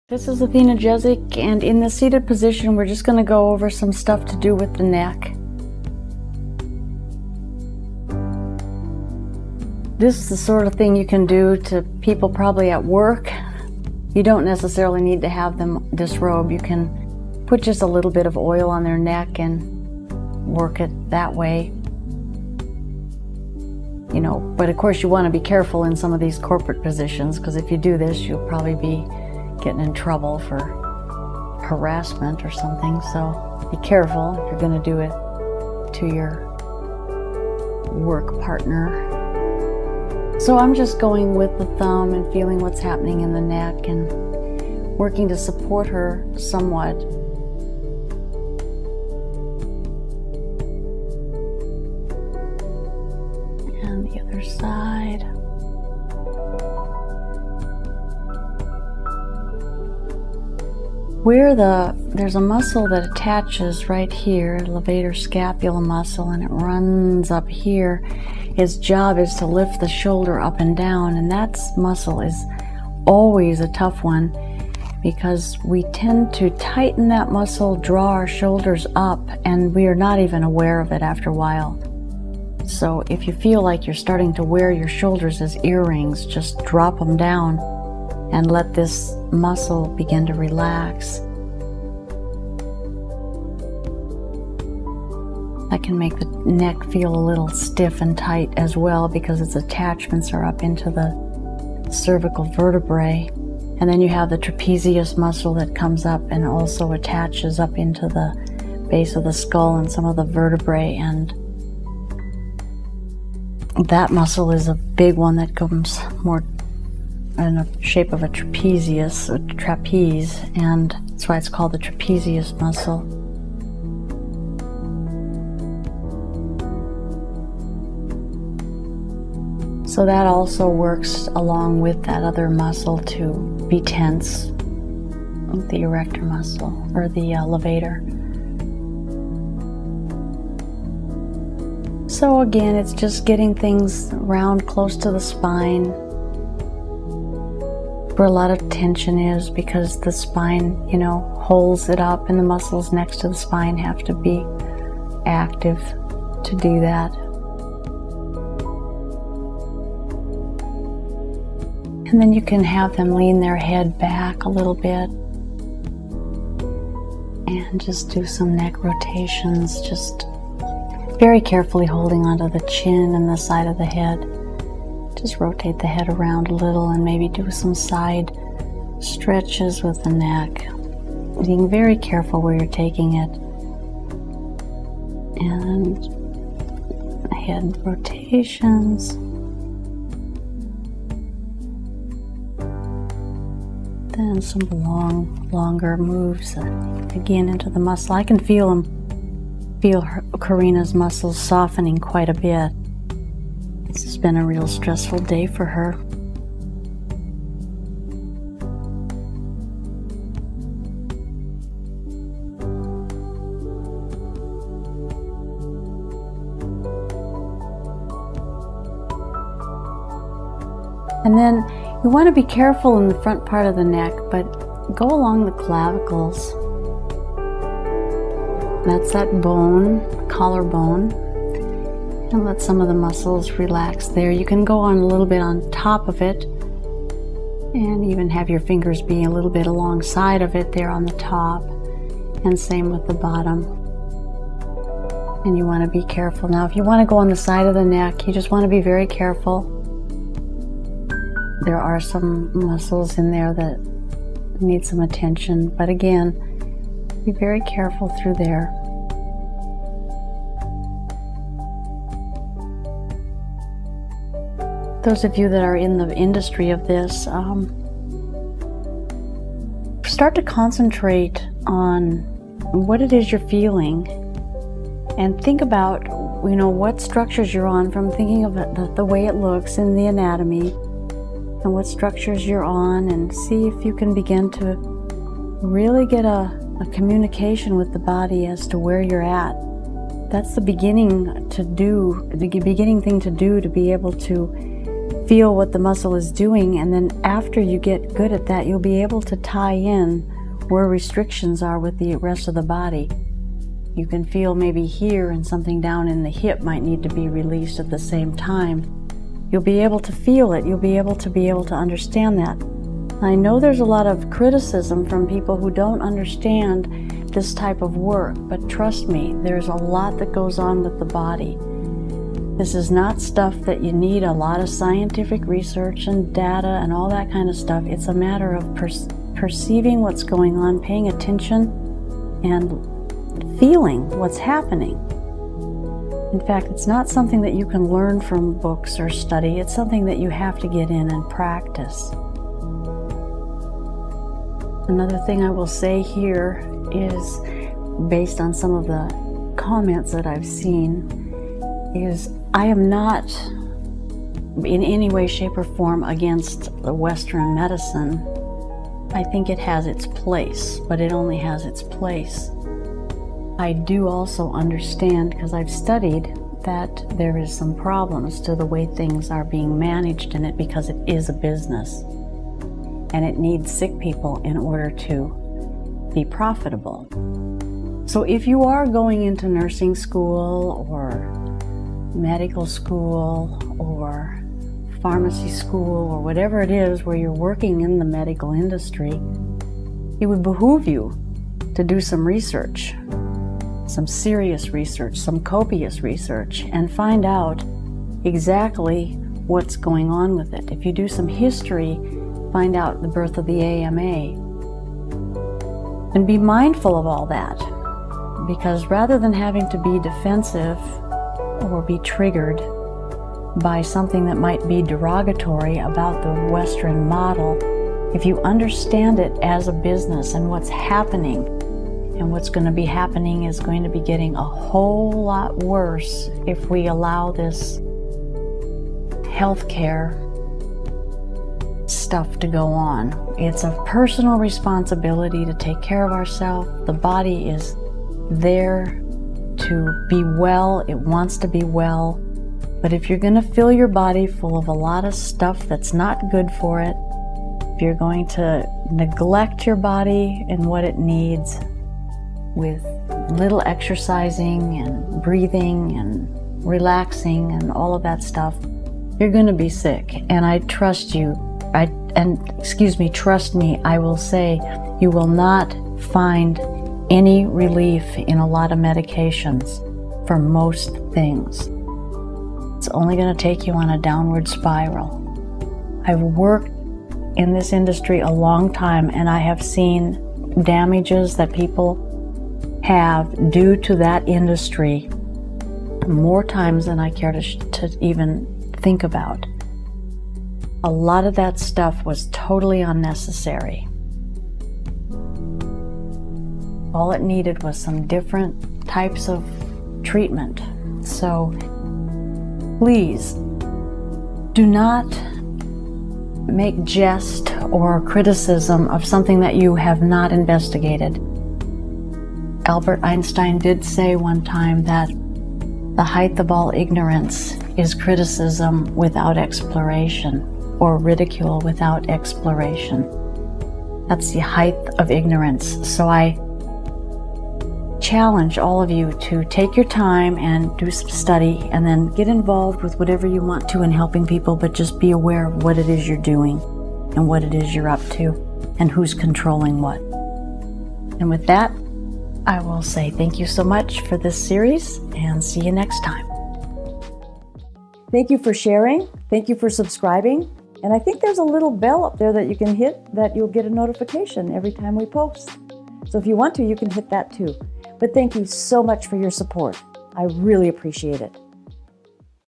This is Athena Jezik, and in the seated position we're just going to go over some stuff to do with the neck. This is the sort of thing you can do to people probably at work. You don't necessarily need to have them disrobe. You can put just a little bit of oil on their neck and work it that way. You know, but of course you want to be careful in some of these corporate positions, because if you do this you'll probably be getting in trouble for harassment or something. So be careful if you're going to do it to your work partner. So I'm just going with the thumb and feeling what's happening in the neck and working to support her somewhat. And the other side. There's a muscle that attaches right here, levator scapula muscle, and it runs up here. Its job is to lift the shoulder up and down, and that muscle is always a tough one because we tend to tighten that muscle, draw our shoulders up, and we are not even aware of it after a while. So if you feel like you're starting to wear your shoulders as earrings, just drop them down and let this muscle begin to relax. That can make the neck feel a little stiff and tight as well because its attachments are up into the cervical vertebrae. And then you have the trapezius muscle that comes up and also attaches up into the base of the skull and some of the vertebrae, and that muscle is a big one that comes more in the shape of a trapezius, a trapeze, and that's why it's called the trapezius muscle. So that also works along with that other muscle to be tense, the erector muscle, or the levator. So again, it's just getting things round close to the spine, where a lot of tension is, because the spine, you know, holds it up, and the muscles next to the spine have to be active to do that. And then you can have them lean their head back a little bit and just do some neck rotations, just very carefully holding onto the chin and the side of the head. Just rotate the head around a little and maybe do some side stretches with the neck. Being very careful where you're taking it. And head rotations. Then some longer moves again into the muscle. I can feel Karina's muscles softening quite a bit. This has been a real stressful day for her. And then you want to be careful in the front part of the neck, but go along the clavicles. That's that bone, collarbone. And let some of the muscles relax there. You can go on a little bit on top of it and even have your fingers be a little bit alongside of it there on the top, and same with the bottom. And you want to be careful. Now if you want to go on the side of the neck, you just want to be very careful. There are some muscles in there that need some attention, but again, be very careful through there. Those of you that are in the industry of this, start to concentrate on what it is you're feeling, and think about, you know, what structures you're on, from thinking of the way it looks in the anatomy, and what structures you're on, and see if you can begin to really get a communication with the body as to where you're at. That's the beginning thing to do to be able to feel what the muscle is doing, and then after you get good at that, you'll be able to tie in where restrictions are with the rest of the body. You can feel maybe here, and something down in the hip might need to be released at the same time. You'll be able to feel it. You'll be able to understand that. I know there's a lot of criticism from people who don't understand this type of work, but trust me, there's a lot that goes on with the body. This is not stuff that you need a lot of scientific research and data and all that kind of stuff. It's a matter of perceiving what's going on, paying attention, and feeling what's happening. In fact, it's not something that you can learn from books or study. It's something that you have to get in and practice. Another thing I will say here is, based on some of the comments that I've seen, is I am not in any way, shape, or form against the Western medicine. I think it has its place, but it only has its place. I do also understand, because I've studied, that there is some problems to the way things are being managed in it, because it is a business and it needs sick people in order to be profitable. So if you are going into nursing school or medical school or pharmacy school or whatever it is where you're working in the medical industry, it would behoove you to do some research, some serious research, some copious research, and find out exactly what's going on with it. If you do some history, find out the birth of the AMA. And be mindful of all that, because rather than having to be defensive or be triggered by something that might be derogatory about the Western model, if you understand it as a business and what's happening, and what's going to be happening is going to be getting a whole lot worse if we allow this healthcare stuff to go on. It's a personal responsibility to take care of ourselves. The body is there to be well. It wants to be well. But if you're going to fill your body full of a lot of stuff that's not good for it, if you're going to neglect your body and what it needs with little exercising and breathing and relaxing and all of that stuff, you're going to be sick. And I trust you, trust me, I will say you will not find any relief in a lot of medications for most things. It's only going to take you on a downward spiral. I've worked in this industry a long time, and I have seen damages that people have due to that industry more times than I care to even think about. A lot of that stuff was totally unnecessary. All it needed was some different types of treatment. So please do not make jest or criticism of something that you have not investigated. Albert Einstein did say one time that the height of all ignorance is criticism without exploration, or ridicule without exploration. That's the height of ignorance. So I challenge all of you to take your time and do some study, and then get involved with whatever you want to in helping people, but just be aware of what it is you're doing and what it is you're up to and who's controlling what. And with that, I will say thank you so much for this series, and see you next time. Thank you for sharing. Thank you for subscribing. And I think there's a little bell up there that you can hit that you'll get a notification every time we post. So if you want to, you can hit that too. But thank you so much for your support. I really appreciate it.